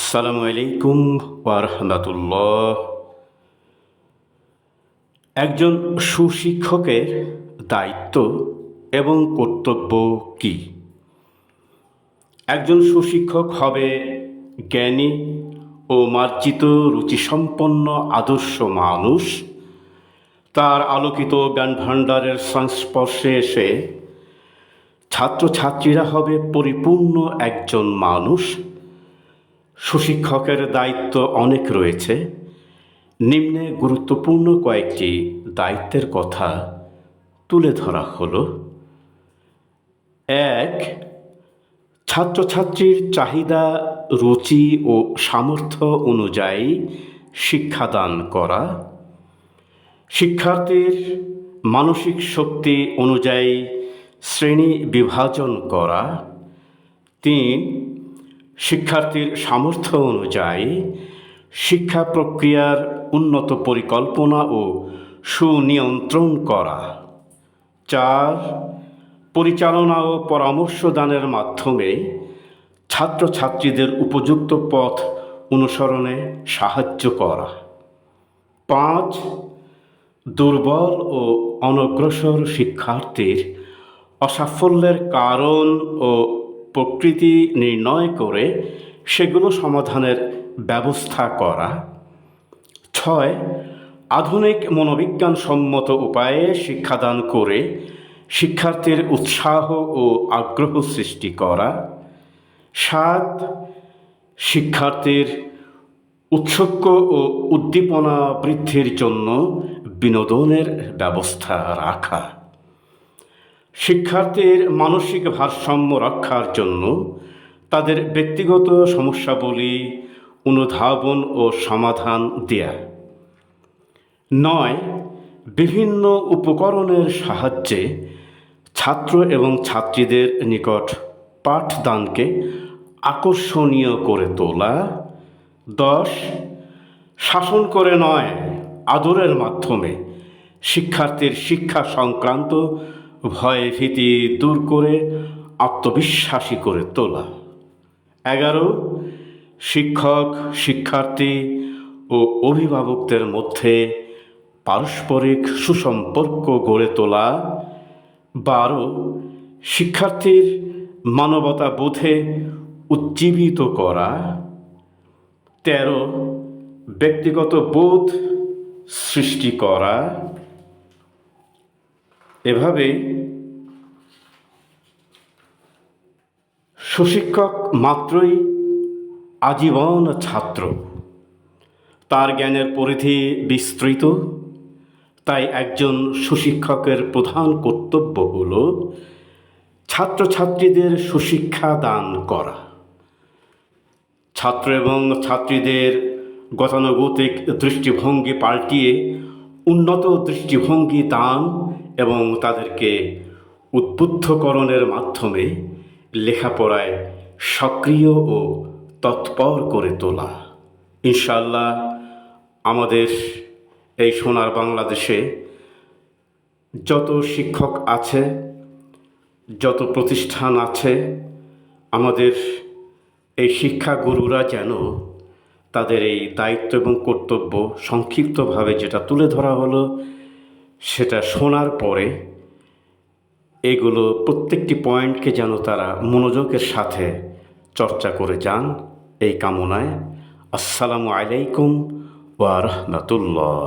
আসসালামু আলাইকুম ওয়া রাহমাতুল্লাহ। একজন সুশিক্ষকের দায়িত্ব এবং কর্তব্য কি? একজন সুশিক্ষক হবে জ্ঞানী ও মার্জিত রুচিসম্পন্ন আদর্শ মানুষ। তার আলোকিত জ্ঞানভাণ্ডারের সংস্পর্শে এসে ছাত্রছাত্রীরা হবে পরিপূর্ণ একজন মানুষ। সুশিক্ষকের দায়িত্ব অনেক রয়েছে। নিম্নে গুরুত্বপূর্ণ কয়েকটি দায়িত্বের কথা তুলে ধরা হলো। ১. ছাত্রছাত্রীর চাহিদা, রুচি ও সামর্থ্য অনুযায়ী শিক্ষাদান করা। শিক্ষার্থীর মানসিক শক্তি অনুযায়ী শ্রেণী বিভাজন করা। ৩. শিক্ষার্থীর সামর্থ্য অনুযায়ী শিক্ষা প্রক্রিয়ার উন্নত পরিকল্পনা ও সুনিয়ন্ত্রণ করা। ৪. পরিচালনা ও পরামর্শ দানের মাধ্যমে ছাত্রছাত্রীদের উপযুক্ত পথ অনুসরণে সাহায্য করা। ৫. দুর্বল ও অনগ্রসর শিক্ষার্থীর অসাফল্যের কারণ ও প্রকৃতি নির্ণয় করে সেগুলো সমাধানের ব্যবস্থা করা। ৬. আধুনিক মনোবিজ্ঞানসম্মত উপায়ে শিক্ষাদান করে শিক্ষার্থীর উৎসাহ ও আগ্রহ সৃষ্টি করা। ৭. শিক্ষার্থীর উৎসুক ও উদ্দীপনা বৃদ্ধির জন্য বিনোদনের ব্যবস্থা রাখা। শিক্ষার্থীর মানসিক ভারসাম্য রক্ষার জন্য তাদের ব্যক্তিগত সমস্যাবলী অনুধাবন ও সমাধান দেয়া। ৯. বিভিন্ন উপকরণের সাহায্যে ছাত্র এবং ছাত্রীদের নিকট পাঠদানকে আকর্ষণীয় করে তোলা। ১০. শাসন করে নয়, আদরের মাধ্যমে শিক্ষার্থীর শিক্ষা সংক্রান্ত ভয় ভীতি দূর করে আত্মবিশ্বাসী করে তোলা। ১১. শিক্ষক, শিক্ষার্থী ও অভিভাবকদের মধ্যে পারস্পরিক সুসম্পর্ক গড়ে তোলা। ১২. শিক্ষার্থীর মানবতা বোধে উজ্জীবিত করা। ১৩. ব্যক্তিগত বোধ সৃষ্টি করা। এভাবে সুশিক্ষক মাত্রই আজীবন ছাত্র। তার জ্ঞানের পরিধি বিস্তৃত। তাই একজন সুশিক্ষকের প্রধান কর্তব্য হল ছাত্রছাত্রীদের সুশিক্ষা দান করা। ছাত্র এবং ছাত্রীদের গতানুগতিক দৃষ্টিভঙ্গি পাল্টিয়ে উন্নত দৃষ্টিভঙ্গি দান এবং তাদেরকে উদ্বুদ্ধকরণের মাধ্যমে লেখাপড়ায় সক্রিয় ও তৎপর করে তোলা। ইনশাআল্লাহ আমাদের এই সোনার বাংলাদেশে যত শিক্ষক আছে, যত প্রতিষ্ঠান আছে, আমাদের এই শিক্ষাগুরুরা যেন তাদের এই দায়িত্ব এবং কর্তব্য সংক্ষিপ্তভাবে যেটা তুলে ধরা হলো সেটা শোনার পরে এগুলো প্রত্যেকটি পয়েন্টকে যেন তারা মনোযোগের সাথে চর্চা করে যান, এই কামনায়। আসসালামু আলাইকুম ওয়া রাহমাতুল্লাহ।